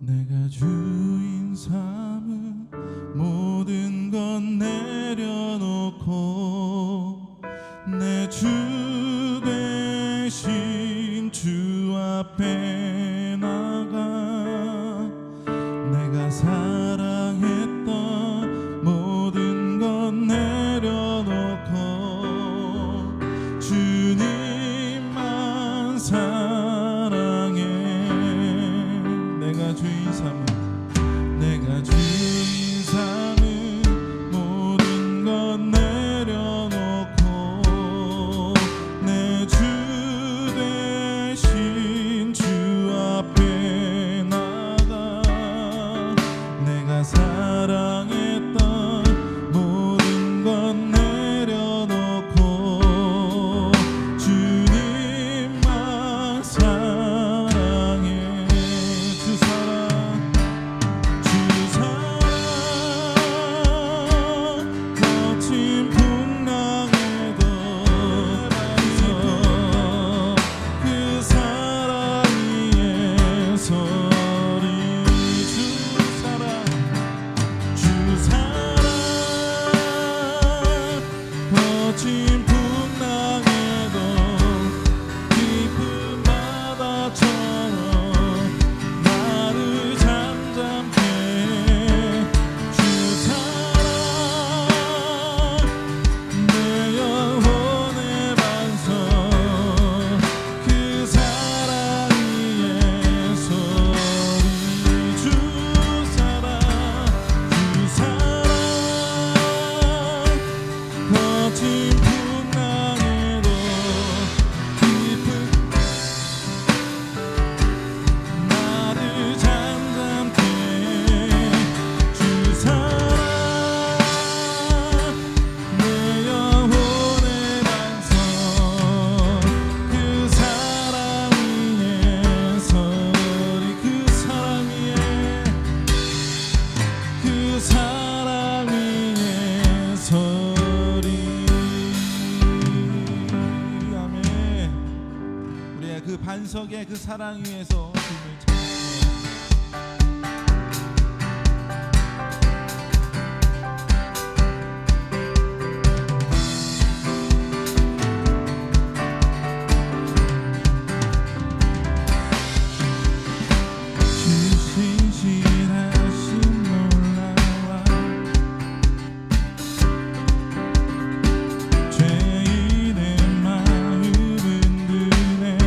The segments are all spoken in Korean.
내가 주인 삼은 모든 건 내려놓고 내 주 대신 주 앞에 나가 내가 사랑했던 모든 건 내려놓고 주님만 사랑해. 내가 주인 삼은 모든 건 내려놓고 내 주 대신 주 앞에 나가 내가 사랑했던 모든 건 내려놓고 주님만 사랑해. 주 사랑 거친 풍랑에도 그 사랑 위에 서리. 주 사랑 거친 풍랑에도 깊은 바다처럼 나를 잠잠케 해. 주 사랑 내 영혼의 반석 그 사랑 위에 서리. 주 사랑 거친 풍랑에도 깊은 나를 잠잠케 주 사랑 내 영혼의 반석 그 사랑 위에 서리. 그 사랑 위에 서리. 아멘. 우리의 그 반석의 그 사랑 위에서 주님을 신실하신 놀라와 죄인의 마음은 드네.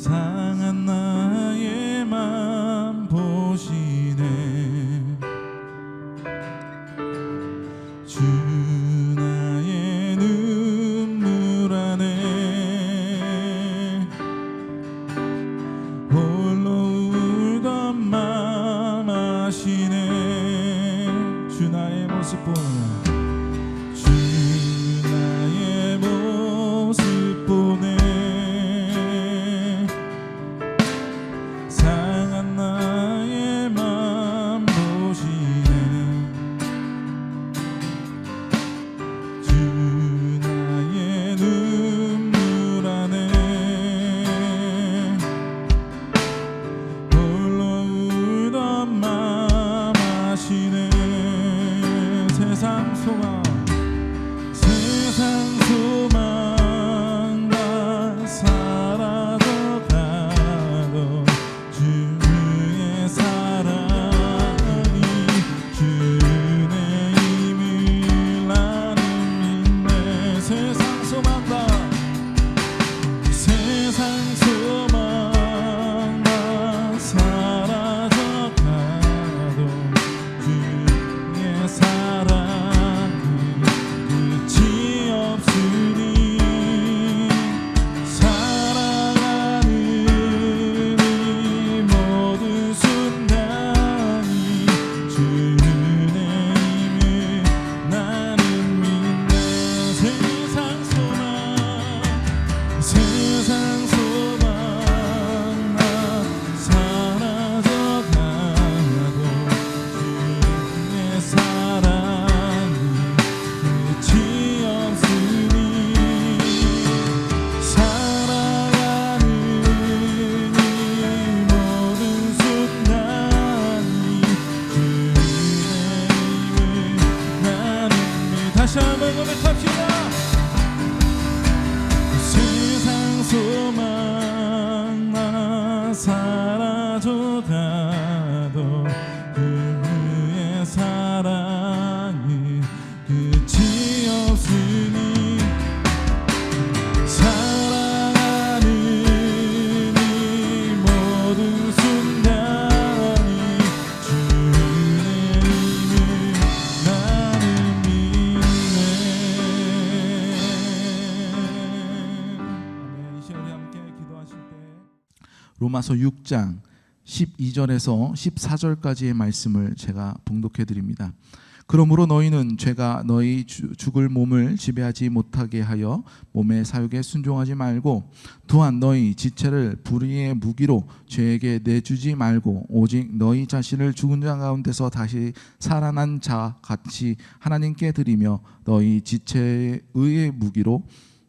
상한 나의 맘 보시네. 주 나의 눈물 안에 홀로 울던 맘 아시네. 주 나의 모습 보네. 주 나의 모습 보네. 상한 나의 맘 보시네. 주 나의 눈물 안에 홀로 울던 맘 아시네. 세상 소망 다 사라져가도 주의 사랑이 주의 힘을 나는 믿네. 세상 소망 다 사라져가도 주의 사랑이 끝이 없으니 살아가는 이 모든 순간이 주의 힘을 나는 믿네. 세상 소망 나 사라져가도 주의 사랑이 끝이 없으니 살아가는 이 모든 순간이 주의 힘을 나는 믿. 다시 한번 고백합시다. 세상 소망 나 사라져가도 그의 사랑이 끝이 없으니 살아가는 이 모든 순간이 주의 힘을 나는 믿네. 아멘. 이 시간 우리 함께 기도하실 때 로마서 6장 12절에서 14절까지의 말씀을 제가 봉독해 드립니다. 그러므로 너희는 죄가 너희 죽을 몸을 지배하지 못하게 하여 몸의 사욕에 순종하지 말고 또한 너희 지체를 불의의 무기로 죄에게 내주지 말고 오직 너희 자신을 죽은 자 가운데서 다시 살아난 자 같이 하나님께 드리며 너희 지체의 의의 무기로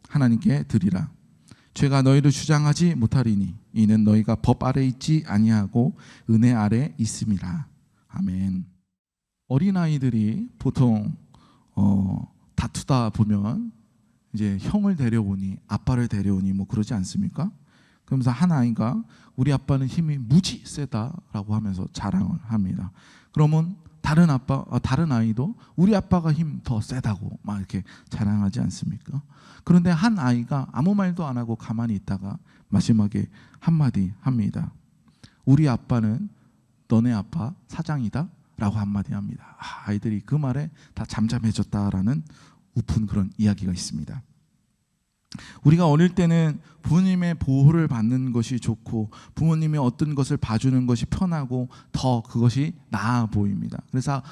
하나님께 드리라. 죄가 너희를 주장하지 못하리니 이는 너희가 법 아래 있지 아니하고 은혜 아래 있음이라. 아멘. 어린아이들이 보통 다투다 보면 이제 형을 데려오니 아빠를 데려오니 뭐 그러지 않습니까? 그러면서 한 아이가 우리 아빠는 힘이 무지 세다라고 하면서 자랑을 합니다. 그러면 다른 아이도 우리 아빠가 힘 더 세다고 막 이렇게 자랑하지 않습니까? 그런데 한 아이가 아무 말도 안 하고 가만히 있다가 마지막에 한마디 합니다. 우리 아빠는 너네 아빠 사장이다 라고 한마디 합니다. 아이들이 그 말에 다 잠잠해졌다라는 우픈 그런 이야기가 있습니다. 우리가 어릴 때는 부모님의 보호를 받는 것이 좋고 부모님의 어떤 것을 봐주는 것이 편하고 더 그것이 나아 보입니다. 그래서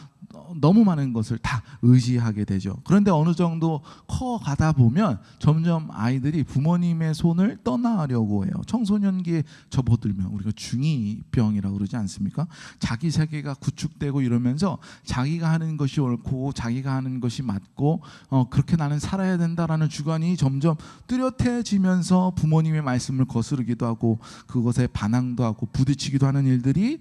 너무 많은 것을 다 의지하게 되죠. 그런데 어느 정도 커가다 보면 점점 아이들이 부모님의 손을 떠나려고 해요. 청소년기에 접어들면 우리가 중2병이라고 그러지 않습니까? 자기 세계가 구축되고 이러면서 자기가 하는 것이 옳고 자기가 하는 것이 맞고 그렇게 나는 살아야 된다라는 주관이 점점 뚜렷해지면서 부모님의 말씀을 거스르기도 하고 그것에 반항도 하고 부딪히기도 하는 일들이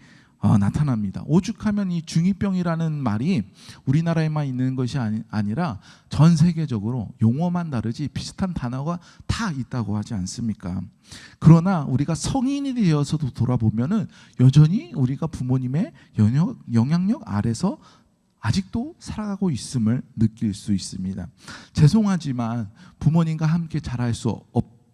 나타납니다. 오죽하면 이 중2병이라는 말이 우리나라에만 있는 것이 아니라 전 세계적으로 용어만 다르지 비슷한 단어가 다 있다고 하지 않습니까? 그러나 우리가 성인이 되어서도 돌아보면은 여전히 우리가 부모님의 영향력 아래서 아직도 살아가고 있음을 느낄 수 있습니다. 죄송하지만 부모님과 함께 자랄 수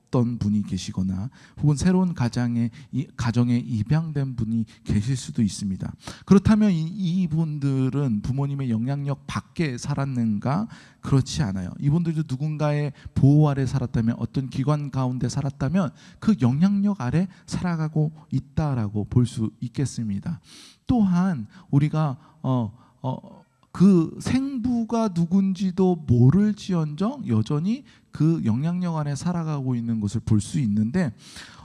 없던 분이 계시거나 혹은 새로운 가정에 입양된 분이 계실 수도 있습니다. 그렇다면 이분들은 부모님의 영향력 밖에 살았는가? 그렇지 않아요. 이분들도 누군가의 보호 아래 살았다면, 어떤 기관 가운데 살았다면 그 영향력 아래 살아가고 있다라고 볼 수 있겠습니다. 또한 우리가 그 생부가 누군지도 모를지언정 여전히 그 영향력 안에 살아가고 있는 것을 볼 수 있는데,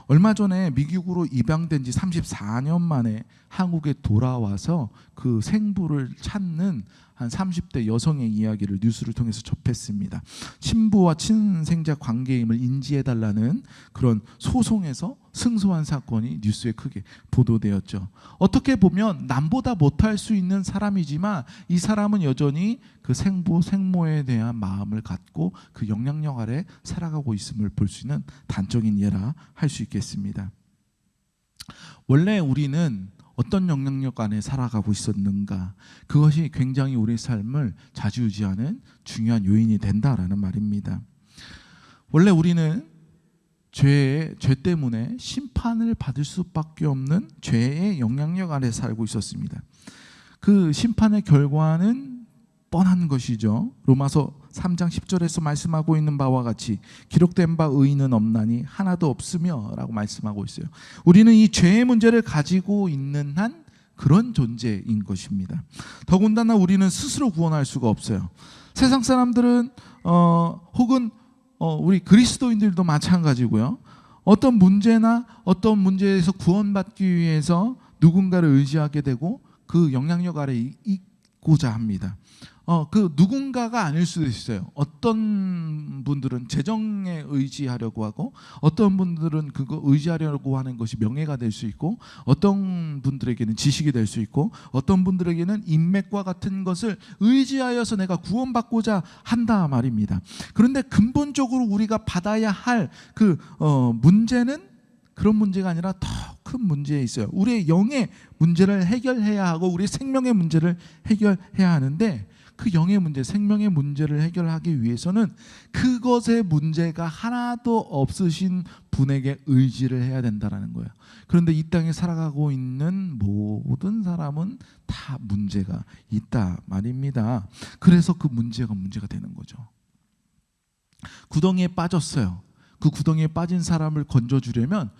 얼마 전에 미국으로 입양된 지 34년 만에 한국에 돌아와서 그 생부를 찾는 한 30대 여성의 이야기를 뉴스를 통해서 접했습니다. 친부와 친생자 관계임을 인지해달라는 그런 소송에서 승소한 사건이 뉴스에 크게 보도되었죠. 어떻게 보면 남보다 못할 수 있는 사람이지만 이 사람은 여전히 그 생부, 생모에 대한 마음을 갖고 그 영향력 아래 살아가고 있음을 볼 수 있는 단적인 예라 할 수 있겠습니다. 원래 우리는 어떤 영향력 안에 살아가고 있었는가, 그것이 굉장히 우리의 삶을 좌지우지하는 중요한 요인이 된다라는 말입니다. 원래 우리는 죄 때문에 심판을 받을 수밖에 없는 죄의 영향력 아래 살고 있었습니다. 그 심판의 결과는 뻔한 것이죠. 로마서 3장 10절에서 말씀하고 있는 바와 같이 기록된 바 의인은 없나니 하나도 없으며 라고 말씀하고 있어요. 우리는 이 죄의 문제를 가지고 있는 한 그런 존재인 것입니다. 더군다나 우리는 스스로 구원할 수가 없어요. 세상 사람들은 혹은 우리 그리스도인들도 마찬가지고요. 어떤 문제나 어떤 문제에서 구원받기 위해서 누군가를 의지하게 되고 그 영향력 아래 있고자 합니다. 그 누군가가 아닐 수도 있어요. 어떤 분들은 재정에 의지하려고 하고, 어떤 분들은 그거 의지하려고 하는 것이 명예가 될 수 있고, 어떤 분들에게는 지식이 될 수 있고, 어떤 분들에게는 인맥과 같은 것을 의지하여서 내가 구원받고자 한다 말입니다. 그런데 근본적으로 우리가 받아야 할 그 문제는 그런 문제가 아니라 더 큰 문제에 있어요. 우리의 영의 문제를 해결해야 하고 우리의 생명의 문제를 해결해야 하는데, 그 영의 문제, 생명의 문제를 해결하기 위해서는 그것의 문제가 하나도 없으신 분에게 의지를 해야 된다는 거예요. 그런데 이 땅에 살아가고 있는 모든 사람은 다 문제가 있다 말입니다. 그래서 그 문제가 되는 거죠. 구덩이에 빠졌어요. 그 구덩이에 빠진 사람을 건져주려면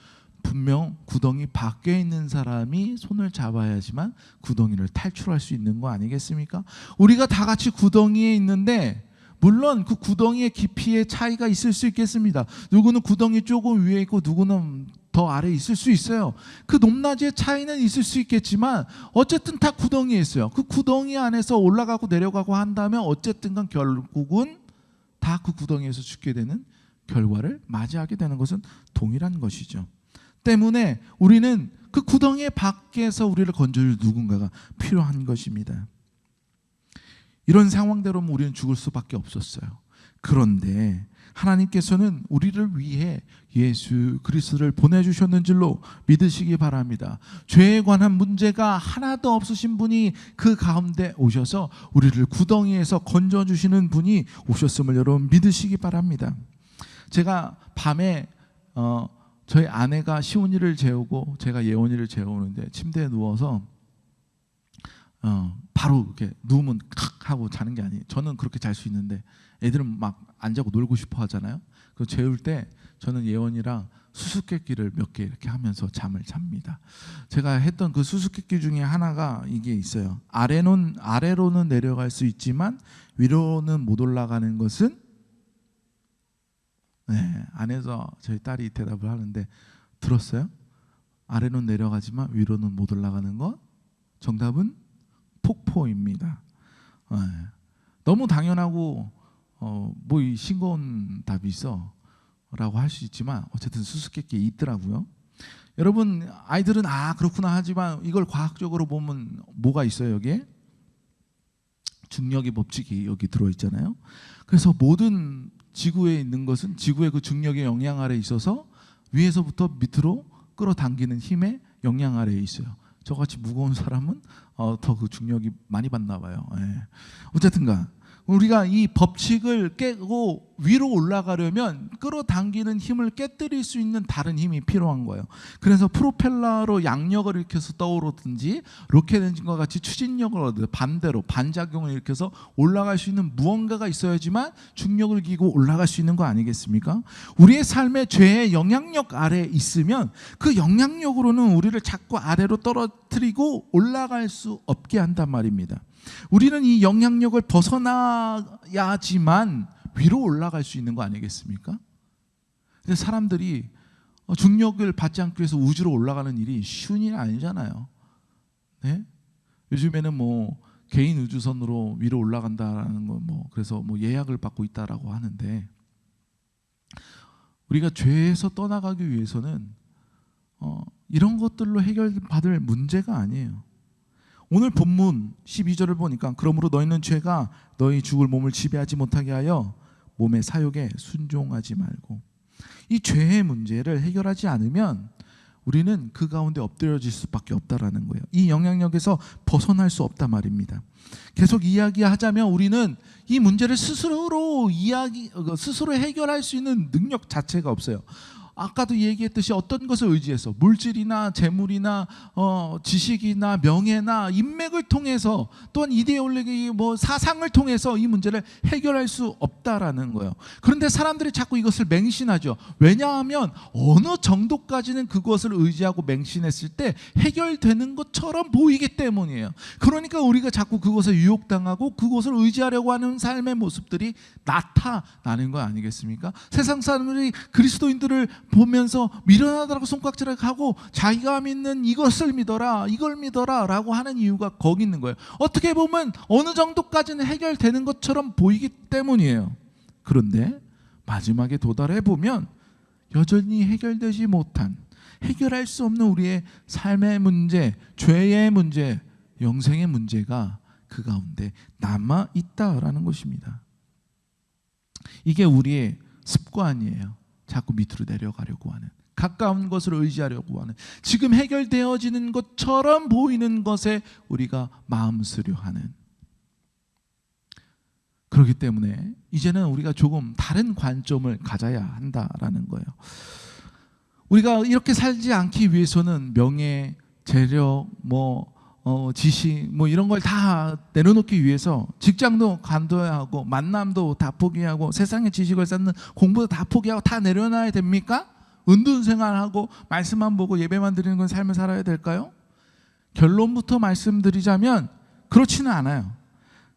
분명 구덩이 밖에 있는 사람이 손을 잡아야지만 구덩이를 탈출할 수 있는 거 아니겠습니까? 우리가 다 같이 구덩이에 있는데 물론 그 구덩이의 깊이의 차이가 있을 수 있겠습니다. 누구는 구덩이 조금 위에 있고 누구는 더 아래에 있을 수 있어요. 그 높낮이의 차이는 있을 수 있겠지만 어쨌든 다 구덩이에 있어요. 그 구덩이 안에서 올라가고 내려가고 한다면 어쨌든 간 결국은 다 그 구덩이에서 죽게 되는 결과를 맞이하게 되는 것은 동일한 것이죠. 때문에 우리는 그 구덩이 밖에서 우리를 건져줄 누군가가 필요한 것입니다. 이런 상황대로면 우리는 죽을 수밖에 없었어요. 그런데 하나님께서는 우리를 위해 예수 그리스도를 보내주셨는 줄로 믿으시기 바랍니다. 죄에 관한 문제가 하나도 없으신 분이 그 가운데 오셔서 우리를 구덩이에서 건져주시는 분이 오셨음을 여러분 믿으시기 바랍니다. 제가 밤에 저희 아내가 시온이를 재우고 제가 예원이를 재우는데 침대에 누워서 바로 이렇게 누우면 칵 하고 자는 게 아니에요. 저는 그렇게 잘 수 있는데 애들은 막 안 자고 놀고 싶어 하잖아요. 그 재울 때 저는 예원이랑 수수께끼를 몇 개 이렇게 하면서 잠을 잡니다. 제가 했던 그 수수께끼 중에 하나가 이게 있어요. 아래로는 내려갈 수 있지만 위로는 못 올라가는 것은, 네, 안에서 저희 딸이 대답을 하는데 들었어요? 아래로는 내려가지만 위로는 못 올라가는 것? 정답은 폭포입니다. 네. 너무 당연하고 뭐 이 싱거운 답이 있어 라고 할 수 있지만 어쨌든 수수께끼에 있더라고요. 여러분, 아이들은 그렇구나 하지만 이걸 과학적으로 보면 뭐가 있어요? 여기에 중력의 법칙이 여기 들어있잖아요. 그래서 모든 지구에 있는 것은 지구의 그 중력의 영향 아래에 있어서 위에서부터 밑으로 끌어당기는 힘의 영향 아래에 있어요. 저같이 무거운 사람은 더 그 중력이 많이 받나 봐요. 예. 어쨌든간 우리가 이 법칙을 깨고 위로 올라가려면 끌어당기는 힘을 깨뜨릴 수 있는 다른 힘이 필요한 거예요. 그래서 프로펠러로 양력을 일으켜서 떠오르든지 로켓 엔진과 같이 추진력을 얻어 반대로 반작용을 일으켜서 올라갈 수 있는 무언가가 있어야지만 중력을 기고 올라갈 수 있는 거 아니겠습니까? 우리의 삶에 죄의 영향력 아래에 있으면 그 영향력으로는 우리를 자꾸 아래로 떨어뜨리고 올라갈 수 없게 한단 말입니다. 우리는 이 영향력을 벗어나야지만 위로 올라갈 수 있는 거 아니겠습니까? 근데 사람들이 중력을 받지 않기 위해서 우주로 올라가는 일이 쉬운 일이 아니잖아요. 네? 요즘에는 뭐 개인 우주선으로 위로 올라간다라는 거 그래서 예약을 받고 있다라고 하는데, 우리가 죄에서 떠나가기 위해서는 이런 것들로 해결받을 문제가 아니에요. 오늘 본문 12절을 보니까 그러므로 너희는 죄가 너희 죽을 몸을 지배하지 못하게 하여 몸의 사욕에 순종하지 말고, 이 죄의 문제를 해결하지 않으면 우리는 그 가운데 엎드려질 수밖에 없다라는 거예요. 이 영향력에서 벗어날 수 없단 말입니다. 계속 이야기하자면 우리는 이 문제를 스스로 해결할 수 있는 능력 자체가 없어요. 아까도 얘기했듯이 어떤 것을 의지해서 물질이나 재물이나 지식이나 명예나 인맥을 통해서 또한 이데올로기 사상을 통해서 이 문제를 해결할 수 없다라는 거예요. 그런데 사람들이 자꾸 이것을 맹신하죠. 왜냐하면 어느 정도까지는 그것을 의지하고 맹신했을 때 해결되는 것처럼 보이기 때문이에요. 그러니까 우리가 자꾸 그것에 유혹당하고 그것을 의지하려고 하는 삶의 모습들이 나타나는 거 아니겠습니까? 세상 사람들이 그리스도인들을 보면서 미련하다고 손가락질하고 자기가 믿는 이것을 믿어라, 이걸 믿어라 라고 하는 이유가 거기 있는 거예요. 어떻게 보면 어느 정도까지는 해결되는 것처럼 보이기 때문이에요. 그런데 마지막에 도달해 보면 여전히 해결되지 못한, 해결할 수 없는 우리의 삶의 문제, 죄의 문제, 영생의 문제가 그 가운데 남아 있다라는 것입니다. 이게 우리의 습관이에요. 자꾸 밑으로 내려가려고 하는, 가까운 것을 의지하려고 하는, 지금 해결되어지는 것처럼 보이는 것에 우리가 마음 쓰려 하는. 그렇기 때문에 이제는 우리가 조금 다른 관점을 가져야 한다라는 거예요. 우리가 이렇게 살지 않기 위해서는 명예, 재력, 지식 이런 걸 다 내려놓기 위해서 직장도 관둬야 하고 만남도 다 포기하고 세상의 지식을 쌓는 공부도 다 포기하고 다 내려놔야 됩니까? 은둔생활하고 말씀만 보고 예배만 드리는 건 삶을 살아야 될까요? 결론부터 말씀드리자면 그렇지는 않아요.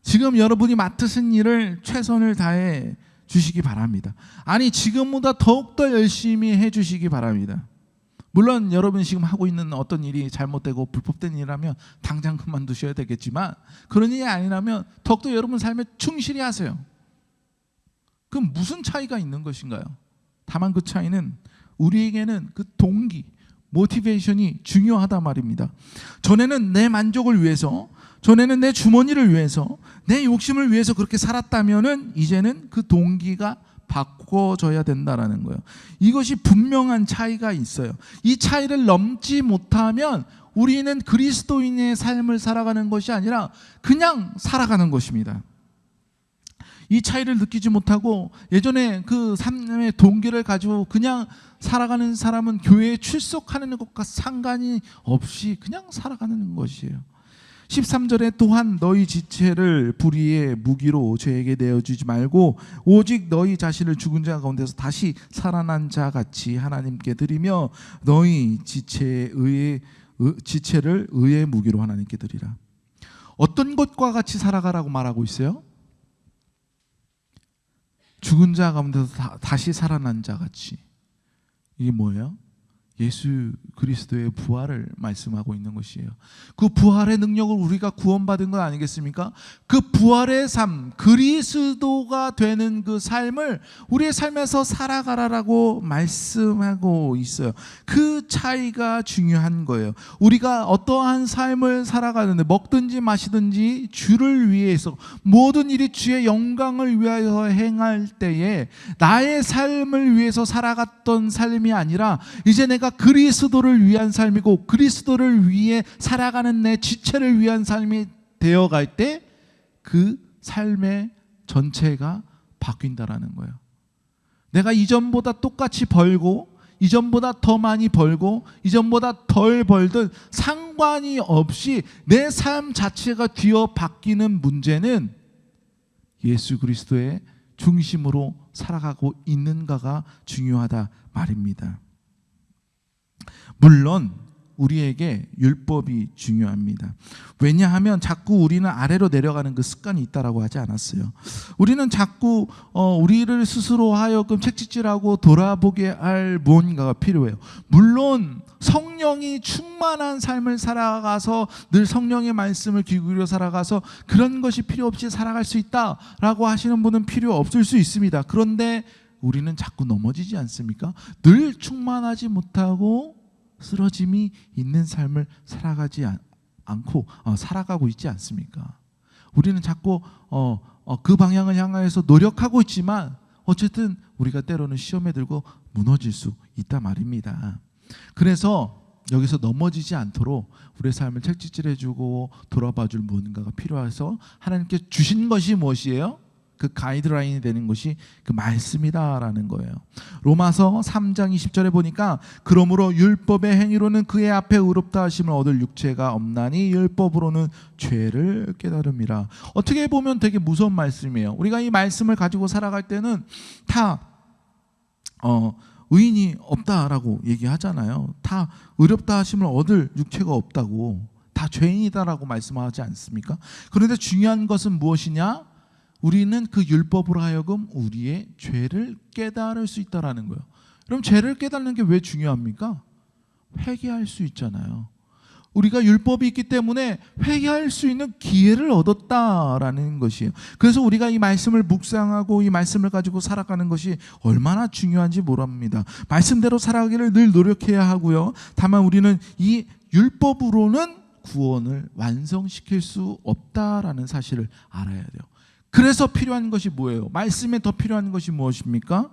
지금 여러분이 맡으신 일을 최선을 다해 주시기 바랍니다. 아니, 지금보다 더욱더 열심히 해 주시기 바랍니다. 물론 여러분이 지금 하고 있는 어떤 일이 잘못되고 불법된 일이라면 당장 그만두셔야 되겠지만, 그런 일이 아니라면 더욱더 여러분 삶에 충실히 하세요. 그럼 무슨 차이가 있는 것인가요? 다만 그 차이는 우리에게는 그 동기, 모티베이션이 중요하단 말입니다. 전에는 내 만족을 위해서, 전에는 내 주머니를 위해서, 내 욕심을 위해서 그렇게 살았다면은 이제는 그 동기가 바꿔줘야 된다라는 거예요. 이것이 분명한 차이가 있어요. 이 차이를 넘지 못하면 우리는 그리스도인의 삶을 살아가는 것이 아니라 그냥 살아가는 것입니다. 이 차이를 느끼지 못하고 예전에 그 삶의 동기를 가지고 그냥 살아가는 사람은 교회에 출석하는 것과 상관이 없이 그냥 살아가는 것이에요. 13절에 또한 너희 지체를 불의의 무기로 죄에게 내어주지 말고 오직 너희 자신을 죽은 자 가운데서 다시 살아난 자 같이 하나님께 드리며 너희 지체를 의의 무기로 하나님께 드리라. 어떤 것과 같이 살아가라고 말하고 있어요? 죽은 자 가운데서 다시 살아난 자 같이. 이게 뭐예요? 예수 그리스도의 부활을 말씀하고 있는 것이에요. 그 부활의 능력을 우리가 구원받은 것 아니겠습니까? 그 부활의 삶, 그리스도가 되는 그 삶을 우리의 삶에서 살아가라라고 말씀하고 있어요. 그 차이가 중요한 거예요. 우리가 어떠한 삶을 살아가는데 먹든지 마시든지 주를 위해서 모든 일이 주의 영광을 위하여 행할 때에 나의 삶을 위해서 살아갔던 삶이 아니라 이제 내가 그리스도를 위한 삶이고 그리스도를 위해 살아가는 내 지체를 위한 삶이 되어갈 때 그 삶의 전체가 바뀐다라는 거예요. 내가 이전보다 똑같이 벌고 이전보다 더 많이 벌고 이전보다 덜 벌든 상관이 없이 내 삶 자체가 뒤어 바뀌는 문제는 예수 그리스도의 중심으로 살아가고 있는가가 중요하다 말입니다. 물론 우리에게 율법이 중요합니다. 왜냐하면 자꾸 우리는 아래로 내려가는 그 습관이 있다라고 하지 않았어요. 우리는 자꾸 우리를 스스로 하여금 채찍질하고 돌아보게 할 무언가가 필요해요. 물론 성령이 충만한 삶을 살아가서 늘 성령의 말씀을 귀 기울여 살아가서 그런 것이 필요 없이 살아갈 수 있다라고 하시는 분은 필요 없을 수 있습니다. 그런데 우리는 자꾸 넘어지지 않습니까? 늘 충만하지 못하고 쓰러짐이 있는 삶을 살아가지 않고 살아가고 있지 않습니까? 우리는 자꾸 그 방향을 향해서 노력하고 있지만 어쨌든 우리가 때로는 시험에 들고 무너질 수 있단 말입니다. 그래서 여기서 넘어지지 않도록 우리의 삶을 책찍질해주고 돌아봐줄 무언가가 필요해서 하나님께 주신 것이 무엇이에요? 그 가이드라인이 되는 것이 그 말씀이다라는 거예요. 로마서 3장 20절에 보니까 그러므로 율법의 행위로는 그의 앞에 의롭다 하심을 얻을 육체가 없나니 율법으로는 죄를 깨달음이라. 어떻게 보면 되게 무서운 말씀이에요. 우리가 이 말씀을 가지고 살아갈 때는 다 의인이 없다라고 얘기하잖아요. 다 의롭다 하심을 얻을 육체가 없다고, 다 죄인이다라고 말씀하지 않습니까? 그런데 중요한 것은 무엇이냐? 우리는 그 율법으로 하여금 우리의 죄를 깨달을 수 있다라는 거예요. 그럼 죄를 깨닫는 게 왜 중요합니까? 회개할 수 있잖아요. 우리가 율법이 있기 때문에 회개할 수 있는 기회를 얻었다라는 것이에요. 그래서 우리가 이 말씀을 묵상하고 이 말씀을 가지고 살아가는 것이 얼마나 중요한지 모릅니다. 말씀대로 살아가기를 늘 노력해야 하고요. 다만 우리는 이 율법으로는 구원을 완성시킬 수 없다라는 사실을 알아야 돼요. 그래서 필요한 것이 뭐예요? 말씀에 더 필요한 것이 무엇입니까?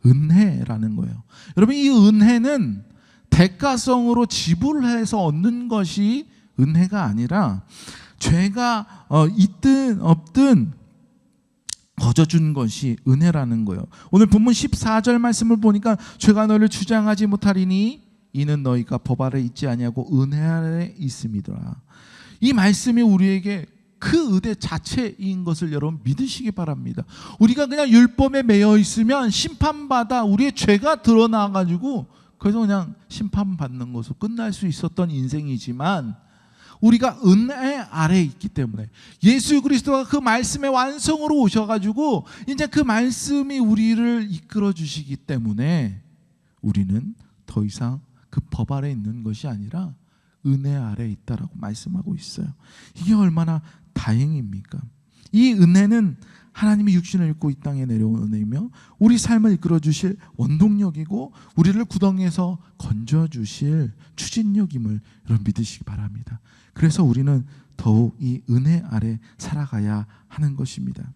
은혜라는 거예요. 여러분, 이 은혜는 대가성으로 지불해서 얻는 것이 은혜가 아니라 죄가 있든 없든 거저준 것이 은혜라는 거예요. 오늘 본문 14절 말씀을 보니까 죄가 너를 주장하지 못하리니 이는 너희가 법 아래 있지 아니하고 은혜 아래 있음이더라. 이 말씀이 우리에게 그 의대 자체인 것을 여러분 믿으시기 바랍니다. 우리가 그냥 율법에 매여 있으면 심판받아 우리의 죄가 드러나가지고 그래서 그냥 심판받는 것으로 끝날 수 있었던 인생이지만 우리가 은혜 아래에 있기 때문에 예수 그리스도가 그 말씀의 완성으로 오셔가지고 이제 그 말씀이 우리를 이끌어 주시기 때문에 우리는 더 이상 그 법 아래에 있는 것이 아니라 은혜 아래에 있다라고 말씀하고 있어요. 이게 얼마나 다행입니까? 이 은혜는 하나님이 육신을 입고 이 땅에 내려온 은혜이며 우리 삶을 이끌어 주실 원동력이고 우리를 구덩이에서 건져 주실 추진력임을 여러분 믿으시기 바랍니다. 그래서 우리는 더욱 이 은혜 아래 살아가야 하는 것입니다.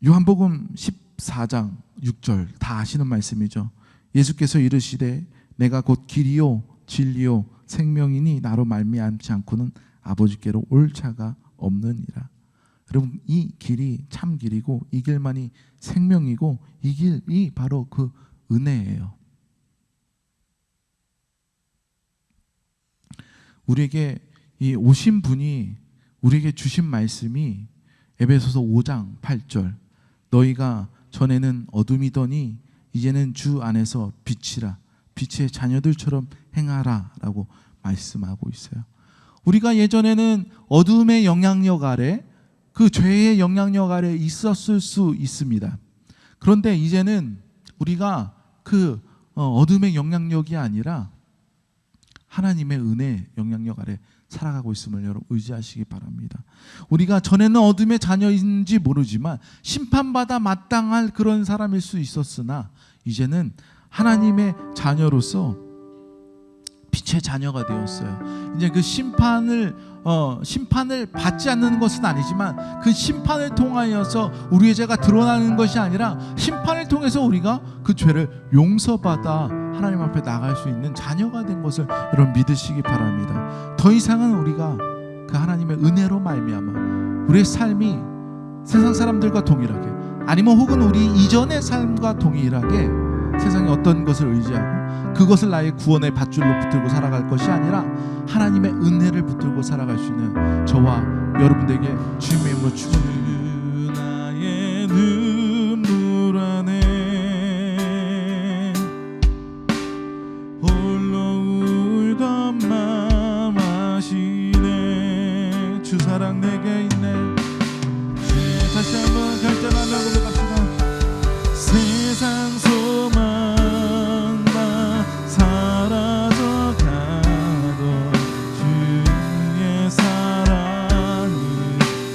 요한복음 14장 6절 다 아시는 말씀이죠. 예수께서 이르시되 내가 곧 길이요 진리요 생명이니 나로 말미암지 않고는 아버지께로 올 자가 없느니라. 여러분, 이 길이 참 길이고 이 길만이 생명이고 이 길이 바로 그 은혜예요. 우리에게 이 오신 분이 우리에게 주신 말씀이 에베소서 5장 8절 너희가 전에는 어둠이더니 이제는 주 안에서 빛이라 빛의 자녀들처럼 행하라 라고 말씀하고 있어요. 우리가 예전에는 어둠의 영향력 아래 그 죄의 영향력 아래 있었을 수 있습니다. 그런데 이제는 우리가 그 어둠의 영향력이 아니라 하나님의 은혜 영향력 아래 살아가고 있음을 여러분 의지하시기 바랍니다. 우리가 전에는 어둠의 자녀인지 모르지만 심판받아 마땅할 그런 사람일 수 있었으나 이제는 하나님의 자녀로서 빛의 자녀가 되었어요. 이제 그 심판을 받지 않는 것은 아니지만 그 심판을 통하여서 우리의 죄가 드러나는 것이 아니라 심판을 통해서 우리가 그 죄를 용서받아 하나님 앞에 나갈 수 있는 자녀가 된 것을 여러분 믿으시기 바랍니다. 더 이상은 우리가 그 하나님의 은혜로 말미암아 우리의 삶이 세상 사람들과 동일하게, 아니면 혹은 우리 이전의 삶과 동일하게 세상에 어떤 것을 의지하고 그것을 나의 구원의 밧줄로 붙들고 살아갈 것이 아니라 하나님의 은혜를 붙들고 살아갈 수 있는 저와 여러분들에게 주님의 이름으로 축원드립니다. 나의 눈물 안에 홀로 울던 맘 아시네. 주 사랑 내게 있네. 다시 한번 결단하며 고백합시다. 세상 소망 다 사라져가도 주의 사랑이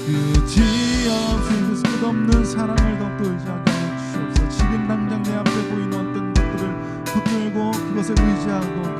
끝이 없이 끝없는 사랑을 더욱더 의지하게 해주시옵소서. 지금 당장 내 앞에 보이는 어떤 것들을 붙들고 그것을 의지하고